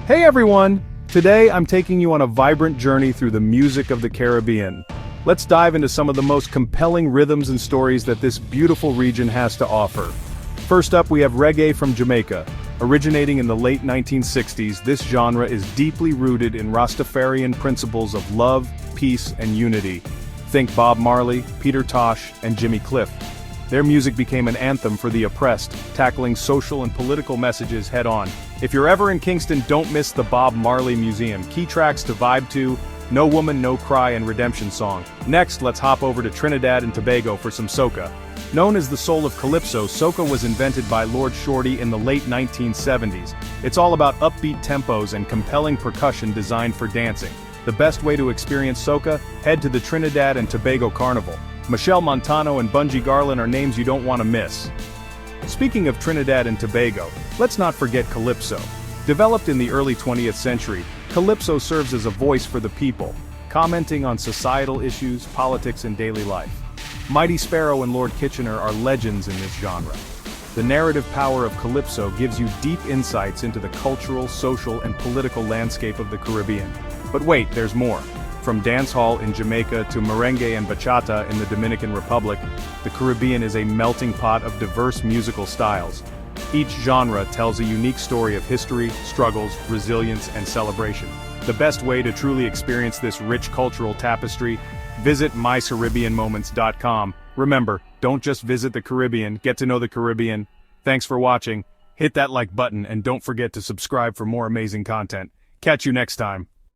Hey everyone! Today I'm taking you on a vibrant journey through the music of the Caribbean. Let's dive into some of the most compelling rhythms and stories that this beautiful region has to offer. First up, we have reggae from Jamaica. Originating in the late 1960s, this genre is deeply rooted in Rastafarian principles of love, peace, and unity. Think Bob Marley, Peter Tosh, and Jimmy Cliff. Their music became an anthem for the oppressed, tackling social and political messages head-on. If you're ever in Kingston, don't miss the Bob Marley Museum. Key tracks to vibe to: No Woman, No Cry and Redemption Song. Next, let's hop over to Trinidad and Tobago for some soca. Known as the soul of Calypso, soca was invented by Lord Shorty in the late 1970s. It's all about upbeat tempos and compelling percussion designed for dancing. The best way to experience soca? Head to the Trinidad and Tobago Carnival. Michelle Montano and Bungie Garlin are names you don't want to miss. Speaking of Trinidad and Tobago, let's not forget Calypso. Developed in the early 20th century, Calypso serves as a voice for the people, commenting on societal issues, politics, and daily life. Mighty Sparrow and Lord Kitchener are legends in this genre. The narrative power of Calypso gives you deep insights into the cultural, social, and political landscape of the Caribbean. But wait, there's more. From dancehall in Jamaica to merengue and bachata in the Dominican Republic, the Caribbean is a melting pot of diverse musical styles. Each genre tells a unique story of history, struggles, resilience, and celebration. The best way to truly experience this rich cultural tapestry? Visit mycaribbeanmoments.com. Remember, don't just visit the Caribbean, get to know the Caribbean. Thanks for watching. Hit that like button and don't forget to subscribe for more amazing content. Catch you next time.